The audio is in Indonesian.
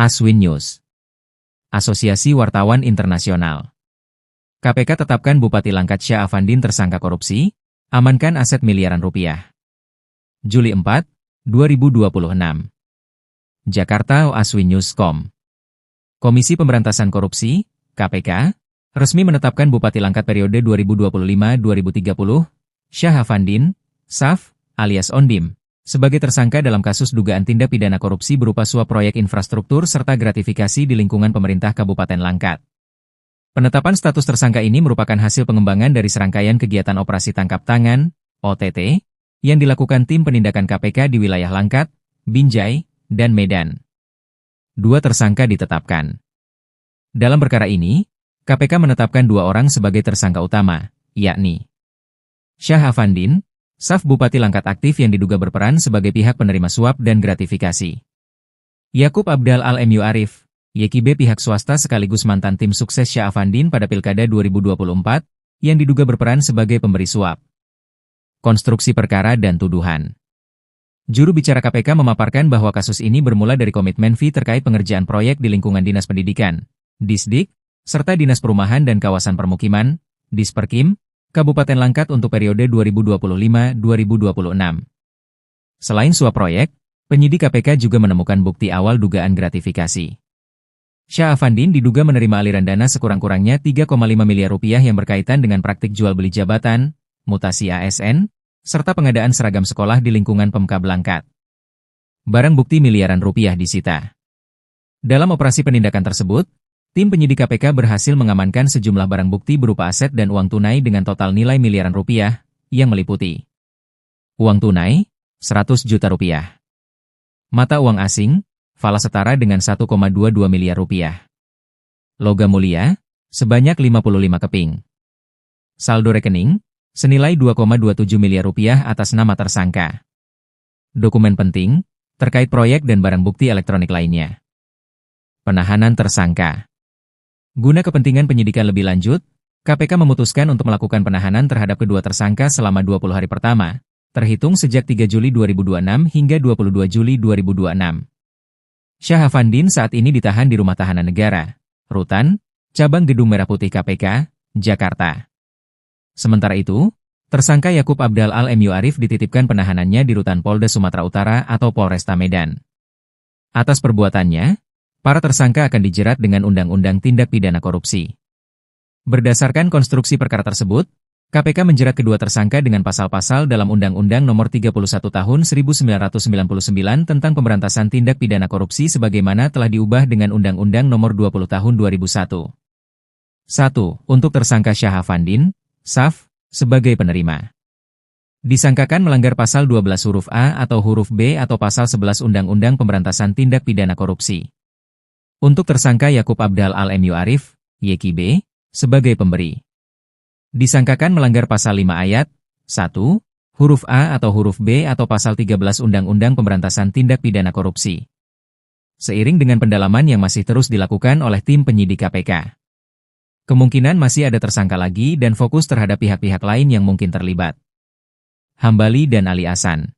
Aswin News. Asosiasi Wartawan Internasional. KPK tetapkan Bupati Langkat Syah Afandin tersangka korupsi, amankan aset miliaran rupiah. Juli 4, 2026. Jakarta, aswinnews.com. Komisi Pemberantasan Korupsi, KPK, resmi menetapkan Bupati Langkat periode 2025-2030, Syah Afandin, SAF, alias Ondim, sebagai tersangka dalam kasus dugaan tindak pidana korupsi berupa suap proyek infrastruktur serta gratifikasi di lingkungan pemerintah Kabupaten Langkat. Penetapan status tersangka ini merupakan hasil pengembangan dari serangkaian kegiatan operasi tangkap tangan, OTT, yang dilakukan tim penindakan KPK di wilayah Langkat, Binjai, dan Medan. 2 tersangka ditetapkan. Dalam perkara ini, KPK menetapkan 2 orang sebagai tersangka utama, yakni Syah Afandin, SAF Bupati Langkat aktif yang diduga berperan sebagai pihak penerima suap dan gratifikasi. Yakub Abdal Al-Mu Arif, YKB pihak swasta sekaligus mantan tim sukses Syah Afandin pada Pilkada 2024, yang diduga berperan sebagai pemberi suap. Konstruksi perkara dan tuduhan. Juru bicara KPK memaparkan bahwa kasus ini bermula dari komitmen fee terkait pengerjaan proyek di lingkungan Dinas Pendidikan, Disdik, serta Dinas Perumahan dan Kawasan Permukiman, Disperkim, Kabupaten Langkat untuk periode 2025-2026. Selain suap proyek, penyidik KPK juga menemukan bukti awal dugaan gratifikasi. Syah Afandin diduga menerima aliran dana sekurang-kurangnya 3,5 miliar rupiah yang berkaitan dengan praktik jual beli jabatan, mutasi ASN, serta pengadaan seragam sekolah di lingkungan Pemkab Langkat. Barang bukti miliaran rupiah disita. Dalam operasi penindakan tersebut, tim penyidik KPK berhasil mengamankan sejumlah barang bukti berupa aset dan uang tunai dengan total nilai miliaran rupiah, yang meliputi uang tunai, 100 juta rupiah. Mata uang asing, falas setara dengan 1,22 miliar rupiah. Logam mulia, sebanyak 55 keping. Saldo rekening, senilai 2,27 miliar rupiah atas nama tersangka. Dokumen penting, terkait proyek dan barang bukti elektronik lainnya. Penahanan tersangka. Guna kepentingan penyidikan lebih lanjut, KPK memutuskan untuk melakukan penahanan terhadap kedua tersangka selama 20 hari pertama, terhitung sejak 3 Juli 2026 hingga 22 Juli 2026. Syah Afandin saat ini ditahan di Rumah Tahanan Negara, Rutan, Cabang Gedung Merah Putih KPK, Jakarta. Sementara itu, tersangka Yakub Abdal Al-Mu Arif dititipkan penahanannya di Rutan Polda Sumatera Utara atau Polresta Medan. Atas perbuatannya, para tersangka akan dijerat dengan Undang-Undang Tindak Pidana Korupsi. Berdasarkan konstruksi perkara tersebut, KPK menjerat kedua tersangka dengan pasal-pasal dalam Undang-Undang Nomor 31 Tahun 1999 tentang Pemberantasan Tindak Pidana Korupsi sebagaimana telah diubah dengan Undang-Undang Nomor 20 Tahun 2001. 1. Untuk tersangka Syah Afandin, SAF, sebagai penerima. Disangkakan melanggar pasal 12 huruf A atau huruf B atau pasal 11 Undang-Undang Pemberantasan Tindak Pidana Korupsi. Untuk tersangka Yakub Abdal Al-Mu Arif, YKB, sebagai pemberi. Disangkakan melanggar pasal 5 ayat 1, huruf A atau huruf B atau pasal 13 Undang-Undang Pemberantasan Tindak Pidana Korupsi. Seiring dengan pendalaman yang masih terus dilakukan oleh tim penyidik KPK. Kemungkinan masih ada tersangka lagi dan fokus terhadap pihak-pihak lain yang mungkin terlibat. Hambali dan Ali Hasan.